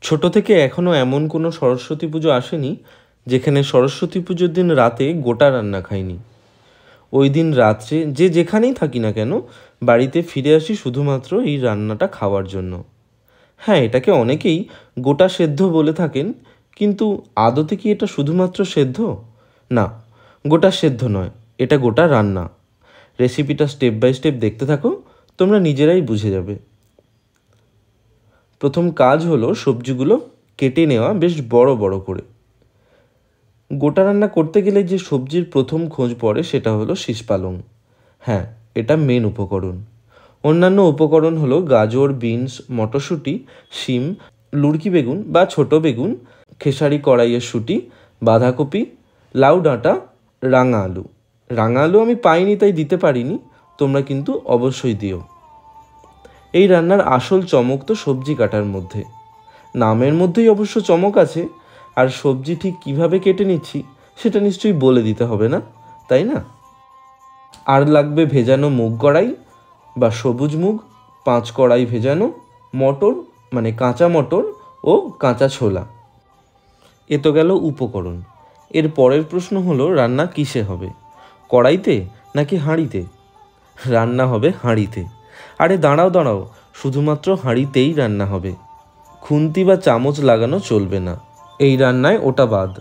ছোট থেকে এখনও এমন কোনো সরস্বতী পুজো আসেনি যেখানে সরস্বতী পুজোর দিন রাতে গোটা রান্না খাইনি। ওই দিন রাত্রে যে যেখানেই থাকি না কেন বাড়িতে ফিরে আসি শুধুমাত্র এই রান্নাটা খাওয়ার জন্য। হ্যাঁ, এটাকে অনেকেই গোটা সেদ্ধ বলে থাকেন, কিন্তু আদতে কি এটা শুধুমাত্র সেদ্ধ? না, গোটা সেদ্ধ নয়, এটা গোটা রান্না। রেসিপিটা স্টেপ বাই স্টেপ দেখতে থাকো, তোমরা নিজেরাই বুঝে যাবে। প্রথম কাজ হলো সবজিগুলো কেটে নেওয়া বেশ বড় বড় করে। গোটা রান্না করতে গেলে যে সবজির প্রথম খোঁজ পড়ে সেটা হলো শীষপালং। হ্যাঁ, এটা মেন উপকরণ। অন্যান্য উপকরণ হলো গাজর, বিনস, মটরশুঁটি, শিম, লুড়কি বেগুন বা ছোট বেগুন, খেসারি কড়াইয়ের শুঁটি, বাঁধাকপি, লাউ ডাঁটা, রাঙা আলু। রাঙা আলু আমি পাইনি তাই দিতে পারিনি, তোমরা কিন্তু অবশ্যই দিও। এই রান্নার আসল চমক তো সবজি কাটার মধ্যে। নামের মধ্যেই অবশ্য চমক আছে, আর সবজি ঠিক কিভাবে কেটে নিচ্ছি সেটা নিশ্চয়ই বলে দিতে হবে না, তাই না? আর লাগবে ভেজানো মুগ কড়াই বা সবুজ মুগ, 5 কড়াই ভেজানো মটর, মানে কাঁচা মটর ও কাঁচা ছোলা। এ তো গেল উপকরণ। এর পরের প্রশ্ন হলো রান্না কিসে হবে, কড়াইতে নাকি হাঁড়িতে? রান্না হবে হাঁড়িতে। আরে দাঁড়াও দাঁড়াও, শুধুমাত্র হাঁড়িতেই রান্না হবে। খুন্তি বা চামচ লাগানো চলবে না এই রান্নায়, ওটা বাদ।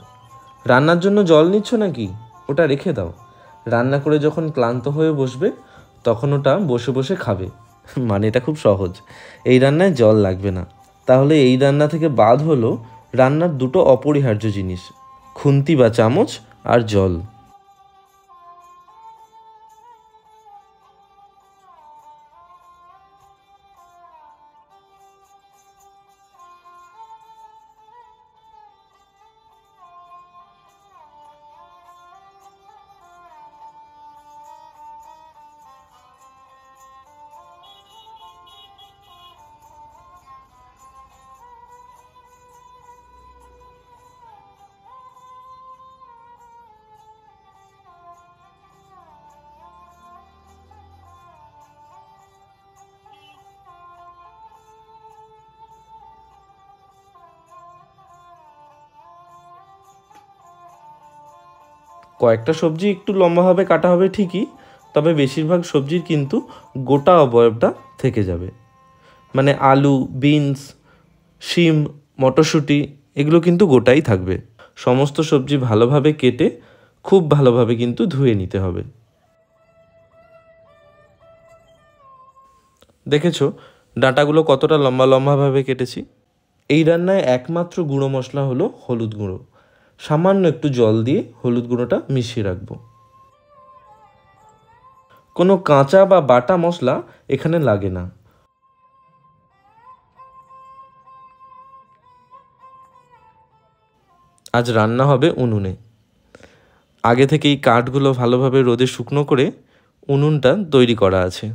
রান্নার জন্য জল নিচ্ছ নাকি? ওটা রেখে দাও। রান্না করে যখন ক্লান্ত হয়ে বসবে তখন ওটা বসে বসে খাবে। মানে এটা খুব সহজ, এই রান্নায় জল লাগবে না। তাহলে এই রান্না থেকে বাদ হলো রান্নার দুটো অপরিহার্য জিনিস, খুন্তি বা চামচ আর জল। কয়েকটা সবজি একটু লম্বাভাবে কাটা হবে ঠিকই, তবে বেশিরভাগ সবজির কিন্তু গোটা অবয়বটা থেকে যাবে। মানে আলু, বিনস, শিম, মটরশুঁটি এগুলো কিন্তু গোটাই থাকবে। সমস্ত সবজি ভালোভাবে কেটে খুব ভালোভাবে কিন্তু ধুয়ে নিতে হবে। দেখেছো ডাঁটাগুলো কতটা লম্বা লম্বাভাবে কেটেছি? এই রান্নায় একমাত্র গুঁড়ো মশলা হলো হলুদ গুঁড়ো। সামান্য একটু জল দিয়ে হলুদ গুঁড়োটা মিশিয়ে রাখবো। কোনো কাঁচা বা বাটা মশলা এখানে লাগে না। আজ রান্না হবে উনুনে। আগে থেকেই কাঠগুলো ভালোভাবে রোদে শুকনো করে উনুনটা তৈরি করা আছে।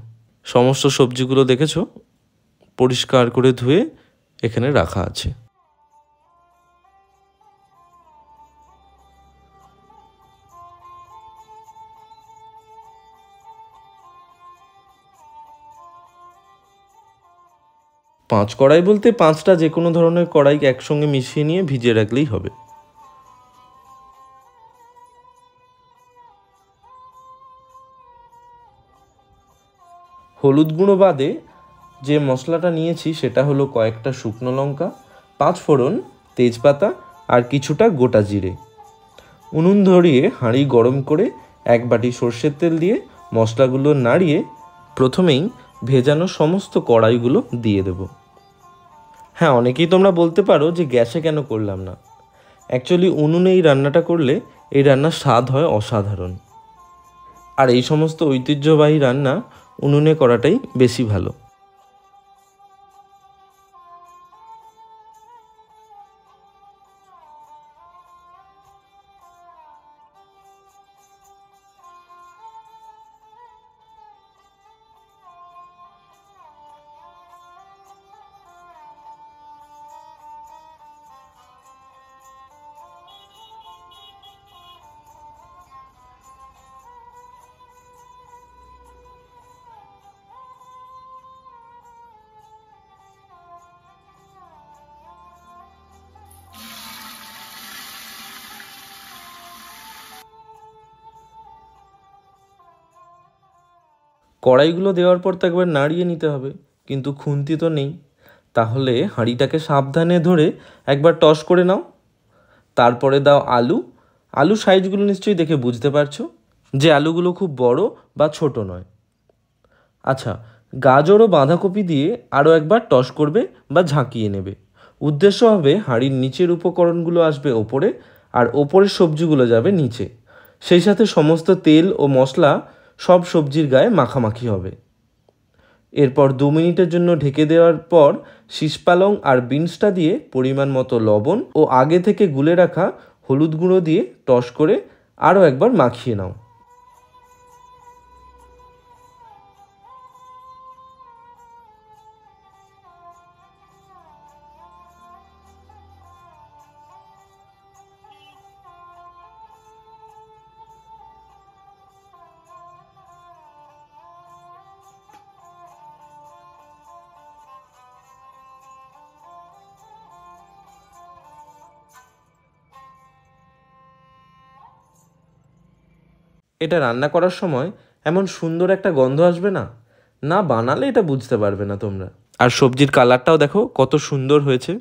সমস্ত সবজিগুলো দেখেছো পরিষ্কার করে ধুয়ে এখানে রাখা আছে। পাঁচ কড়াই বলতে 5টা যে কোনো ধরনের কড়াই একসঙ্গে মিশিয়ে নিয়ে ভিজিয়ে রাখলেই হবে। হলুদ গুঁড়ো বাদে যে মশলাটা নিয়েছি সেটা হলো কয়েকটা শুকনো লঙ্কা, 5 ফোড়ন, তেজপাতা আর কিছুটা গোটা জিরে। উনুন ধরিয়ে হাঁড়ি গরম করে 1 বাটি সর্ষের তেল দিয়ে মশলাগুলো নাড়িয়ে প্রথমেই ভেজানো সমস্ত কড়াইগুলো দিয়ে দেব। হ্যাঁ, অনেকেই তোমরা বলতে পারো যে গ্যাসে কেন করলাম না। অ্যাকচুয়ালি উনুনে এই রান্নাটা করলে এই রান্নার স্বাদ হয় অসাধারণ। আর এই সমস্ত ঐতিহ্যবাহী রান্না উনুনে করাটাই বেশি ভালো। কড়াইগুলো দেওয়ার পর তো একবার নাড়িয়ে নিতে হবে, কিন্তু খুন্তি তো নেই। তাহলে হাঁড়িটাকে সাবধানে ধরে একবার টস করে নাও। তারপরে দাও আলু। আলু সাইজগুলো নিশ্চয়ই দেখে বুঝতে পারছো যে আলুগুলো খুব বড় বা ছোট নয়। আচ্ছা, গাজর ও বাঁধাকপি দিয়ে আরও একবার টস করবে বা ঝাঁকিয়ে নেবে। উদ্দেশ্য হবে হাঁড়ির নিচের উপকরণগুলো আসবে ওপরে আর ওপরের সবজিগুলো যাবে নিচে। সেই সাথে সমস্ত তেল ও মশলা সব সবজির গায়ে মাখামাখি হবে। এরপর 2 মিনিটের জন্য ঢেকে দেওয়ার পর শীষ পালং আর বিনসটা দিয়ে পরিমাণ মতো লবণ ও আগে থেকে গুলে রাখা হলুদ গুঁড়ো দিয়ে টস করে আরও একবার মাখিয়ে নাও। এটা রান্না করার সময় এমন সুন্দর একটা গন্ধ আসবে না, না বানালে এটা বুঝতে পারবে না তোমরা। আর সবজির কালারটাও দেখো কত সুন্দর হয়েছে।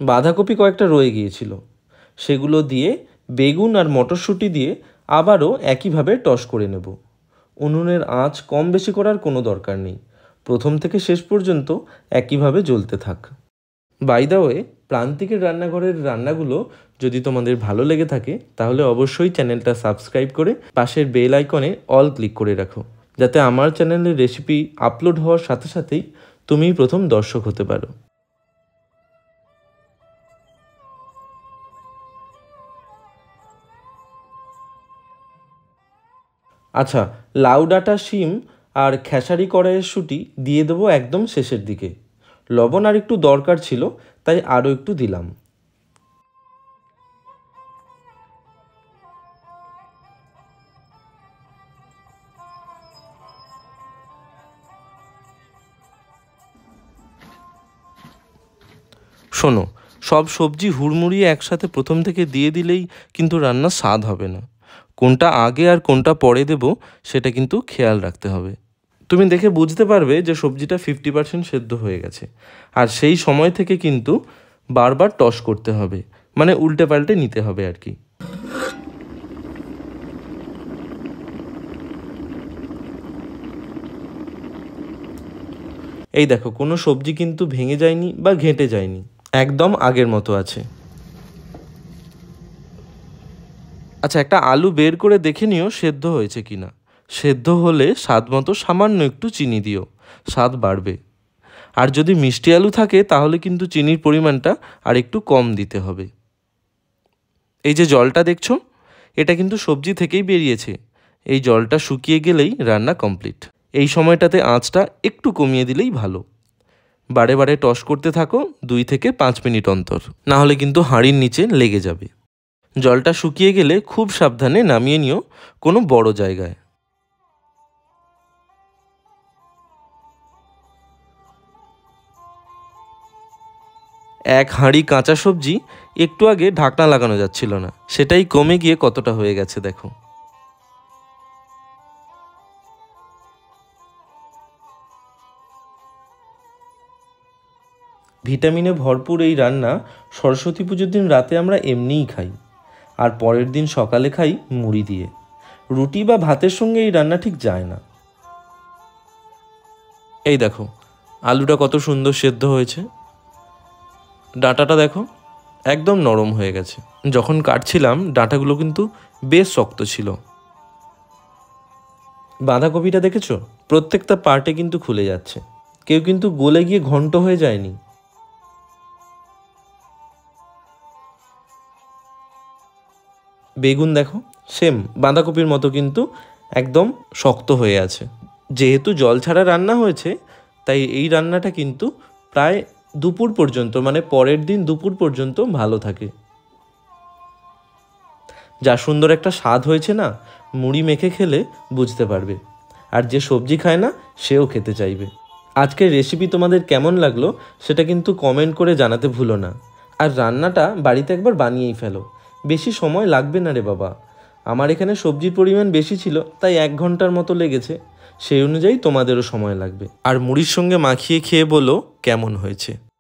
বাঁধাকপি কয়েকটা রয়ে গিয়েছিল, সেগুলো দিয়ে বেগুন আর মটরশুঁটি দিয়ে আবারও একইভাবে টস করে নেব। উনুনের আঁচ কম বেশি করার কোনো দরকার নেই, প্রথম থেকে শেষ পর্যন্ত একইভাবে জ্বলতে থাক। বাই দ্য ওয়ে, প্রান্তিকের রান্নাঘরের রান্নাগুলো যদি তোমাদের ভালো লেগে থাকে তাহলে অবশ্যই চ্যানেলটা সাবস্ক্রাইব করে পাশের বেল আইকনে অল ক্লিক করে রাখো, যাতে আমার চ্যানেলের রেসিপি আপলোড হওয়ার সাথে সাথেই তুমিই প্রথম দর্শক হতে পারো। আচ্ছা, লাউ ডাঁটা শিম আর খেসারি কড়াইয়ের শুঁটি দিয়ে দেবো একদম শেষের দিকে। লবণ আর একটু দরকার ছিল, তাই আরও একটু দিলাম। শোনো, সব সবজি হুড়মুড়িয়ে একসাথে প্রথম থেকে দিয়ে দিলেই কিন্তু রান্নার স্বাদ হবে না। কোনটা আগে আর কোনটা পরে দেব সেটা কিন্তু খেয়াল রাখতে হবে। তুমি দেখে বুঝতে পারবে যে সবজিটা 50% সেদ্ধ হয়ে গেছে। আর সেই সময় থেকে কিন্তু বারবার টস করতে হবে, মানে উল্টে পাল্টে নিতে হবে আর কি। এই দেখো, কোনো সবজি কিন্তু ভেঙে যায়নি বা ঘেঁটে যায়নি, একদম আগের মতো আছে। আচ্ছা, একটা আলু বের করে দেখে নিও সেদ্ধ হয়েছে কিনা। সেদ্ধ হলে স্বাদ মতো সামান্য একটু চিনি দিও, স্বাদ বাড়বে। আর যদি মিষ্টি আলু থাকে তাহলে কিন্তু চিনির পরিমাণটা আর একটু কম দিতে হবে। এই যে জলটা দেখছো, এটা কিন্তু সবজি থেকেই বেরিয়েছে। এই জলটা শুকিয়ে গেলেই রান্না কমপ্লিট। এই সময়টাতে আঁচটা একটু কমিয়ে দিলেই ভালো। বারে বারে টস করতে থাকো 2 থেকে 5 মিনিট অন্তর, না হলে কিন্তু হাঁড়ির নিচে লেগে যাবে। জলটা শুকিয়ে গেলে খুব সাবধানে নামিয়ে নিও কোনো বড় জায়গায়। এক হাঁড়ি কাঁচা সবজি একটু আগে ঢাকনা লাগানো যাচ্ছিল না, সেটাই কমে গিয়ে কতটা হয়ে গেছে দেখো। ভিটামিনে ভরপুর এই রান্না সরস্বতী পুজোর দিন রাতে আমরা এমনিই খাই, আর পরের দিন সকালে খাই মুড়ি দিয়ে। রুটি বা ভাতের সঙ্গে এই রান্না ঠিক যায় না। এই দেখো, আলুটা কত সুন্দর সেদ্ধ হয়েছে। ডাঁটাটা দেখো একদম নরম হয়ে গেছে। যখন কাটছিলাম ডাঁটাগুলো কিন্তু বেশ শক্ত ছিল। বাঁধাকপিটা দেখেছো, প্রত্যেকটা পার্টে কিন্তু খুলে যাচ্ছে, কেউ কিন্তু গলে গিয়ে ঘন্ট হয়ে যায়নি। বেগুন দেখো, সেম বাঁধাকপির মতো কিন্তু একদম শক্ত হয়ে আছে। যেহেতু জল ছাড়া রান্না হয়েছে, তাই এই রান্নাটা কিন্তু প্রায় দুপুর পর্যন্ত, মানে পরের দিন দুপুর পর্যন্ত ভালো থাকে। যা সুন্দর একটা স্বাদ হয়েছে না, মুড়ি মেখে খেলে বুঝতে পারবে। আর যে সবজি খায় না সেও খেতে চাইবে। আজকের রেসিপি তোমাদের কেমন লাগলো সেটা কিন্তু কমেন্ট করে জানাতে ভুলো না। আর রান্নাটা বাড়িতে একবার বানিয়েই ফেলো, বেশি সময় লাগবে না রে বাবা। আমার এখানে সবজির পরিমাণ বেশি ছিল, তাই 1 ঘন্টার মতো লেগেছে। সেই অনুযায়ী তোমাদেরও সময় লাগবে। আর মুড়ির সঙ্গে মাখিয়ে খেয়ে বলো কেমন হয়েছে।